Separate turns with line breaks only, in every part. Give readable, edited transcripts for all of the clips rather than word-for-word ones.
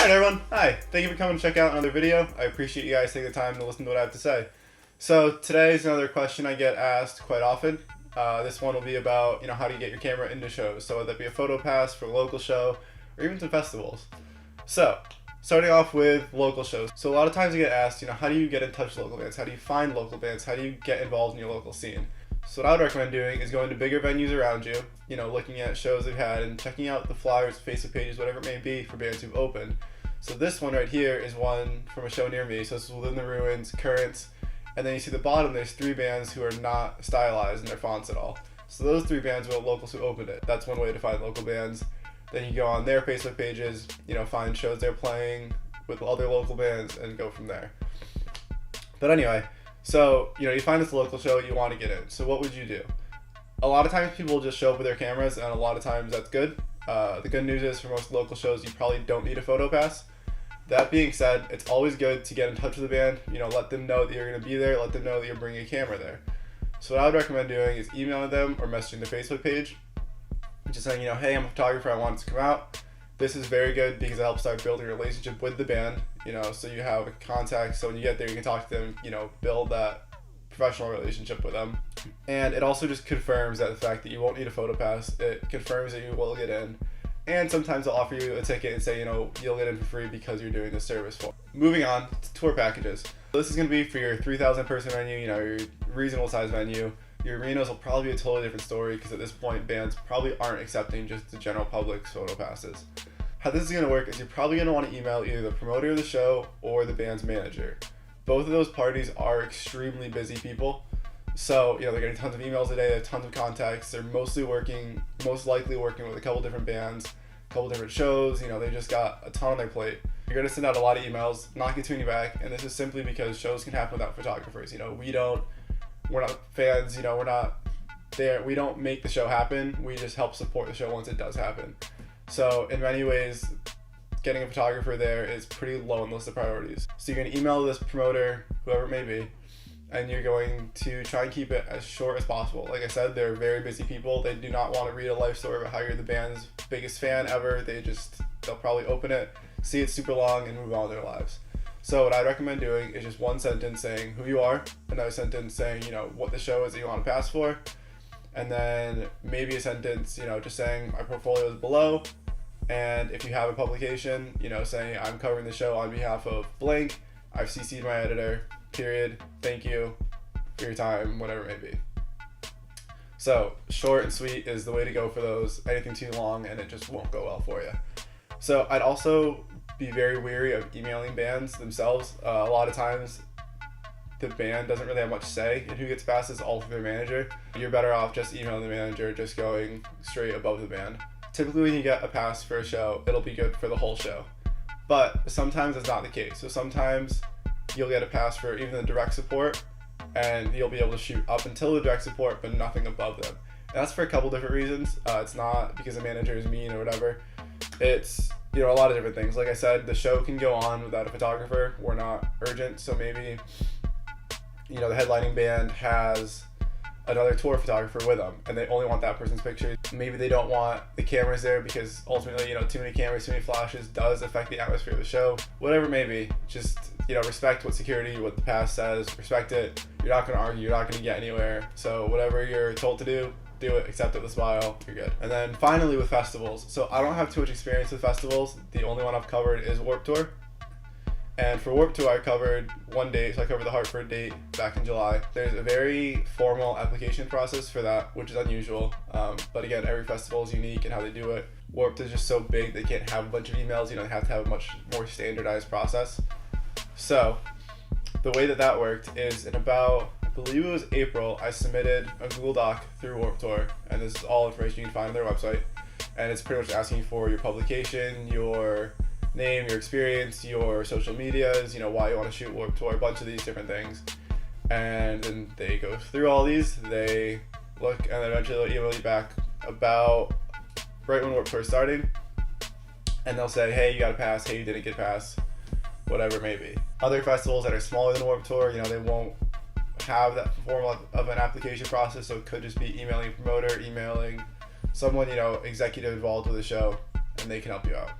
Alright everyone, hi. Thank you for coming to check out another video. I appreciate you guys taking the time to listen to what I have to say. So today's another question I get asked quite often. This one will be about, how do you get your camera into shows? So whether that be a photo pass for a local show or even to festivals. So, starting off with local shows. So a lot of times I get asked, how do you get in touch with local bands? How do you find local bands? How do you get involved in your local scene? So what I would recommend doing is going to bigger venues around you, looking at shows they've had and checking out the flyers, Facebook pages, whatever it may be for bands who've opened. So this one right here is one from a show near me. So this is Within the Ruins, Currents, and then you see the bottom, there's 3 bands who are not stylized in their fonts at all. So those 3 bands were locals who opened it. That's one way to find local bands. Then you go on their Facebook pages, find shows they're playing with other local bands and go from there. But anyway, so, you find this local show you want to get in. So what would you do? A lot of times people just show up with their cameras, and a lot of times that's good. The good news is for most local shows, you probably don't need a photo pass. That being said, it's always good to get in touch with the band, let them know that you're going to be there, let them know that you're bringing a camera there. So what I would recommend doing is emailing them or messaging their Facebook page, just saying, hey, I'm a photographer, I want it to come out. This is very good because it helps start building a relationship with the band, so you have a contact, so when you get there you can talk to them, build that professional relationship with them. And it also just confirms that the fact that you won't need a photo pass, it confirms that you will get in. And sometimes they'll offer you a ticket and say, you'll get in for free because you're doing this service for. Moving on to tour packages. This is going to be for your 3,000 person venue, your reasonable size venue. Your arenas will probably be a totally different story because at this point bands probably aren't accepting just the general public's photo passes. How this is going to work is you're probably going to want to email either the promoter of the show or the band's manager. Both of those parties are extremely busy people. So, they're getting tons of emails a day, they have tons of contacts, they're most likely working with a couple different bands, a couple different shows, they just got a ton on their plate. You're going to send out a lot of emails, not get too many back, and this is simply because shows can happen without photographers. We're not fans, we're not there, we don't make the show happen, we just help support the show once it does happen. So in many ways, getting a photographer there is pretty low on the list of priorities. So you're going to email this promoter, whoever it may be, and you're going to try and keep it as short as possible. Like I said, they're very busy people. They do not want to read a life story about how you're the band's biggest fan ever. They'll probably open it, see it super long, and move on with their lives. So what I recommend doing is just one sentence saying who you are, another sentence saying, what the show is that you want to pass for, and then maybe a sentence, just saying my portfolio is below, and if you have a publication, saying I'm covering the show on behalf of blank, I've CC'd my editor, period, thank you for your time, whatever it may be. So short and sweet is the way to go for those. Anything too long and it just won't go well for you. So I'd also be very wary of emailing bands themselves. A lot of times the band doesn't really have much say in who gets passes, all through their manager. You're better off just emailing the manager, just going straight above the band. Typically when you get a pass for a show, it'll be good for the whole show. But sometimes that's not the case. So sometimes you'll get a pass for even the direct support, and you'll be able to shoot up until the direct support, but nothing above them. And that's for a couple different reasons. It's not because the manager is mean or whatever. It's a lot of different things. Like I said, the show can go on without a photographer. We're not urgent, so maybe the headlining band has another tour photographer with them, and they only want that person's pictures. Maybe they don't want the cameras there because ultimately, too many cameras, too many flashes does affect the atmosphere of the show. Whatever it may be, just respect what what the pass says, respect it. You're not going to argue, you're not going to get anywhere. So whatever you're told to do it, accept it with a smile, you're good. And then finally with festivals. So I don't have too much experience with festivals. The only one I've covered is Warped Tour. And for Warped Tour, I covered one date, so I covered the Hartford date back in July. There's a very formal application process for that, which is unusual. But again, every festival is unique in how they do it. Warped is just so big, they can't have a bunch of emails, they have to have a much more standardized process. So the way that worked is in about, I believe it was April, I submitted a Google Doc through Warped Tour, and this is all information you can find on their website. And it's pretty much asking for your publication, your name, your experience, your social medias, why you want to shoot Warped Tour, a bunch of these different things. And then they go through all these, they look, and then eventually they'll email you back about right when Warped Tour is starting. And they'll say, hey, you got a pass, hey, you didn't get a pass, whatever it may be. Other festivals that are smaller than Warped Tour, they won't have that form of an application process, so it could just be emailing a promoter, emailing someone, executive involved with the show, and they can help you out.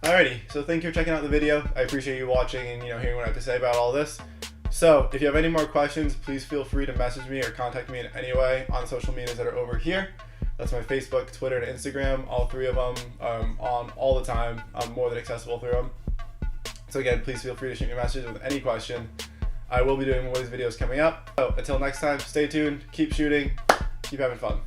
Alrighty, so thank you for checking out the video. I appreciate you watching and hearing what I have to say about all this. So if you have any more questions, please feel free to message me or contact me in any way on social medias that are over here. That's my Facebook, Twitter, and Instagram. All three of them on all the time. I'm more than accessible through them. So again, please feel free to shoot me a message with any question. I will be doing more of these videos coming up. So until next time, stay tuned, keep shooting, keep having fun.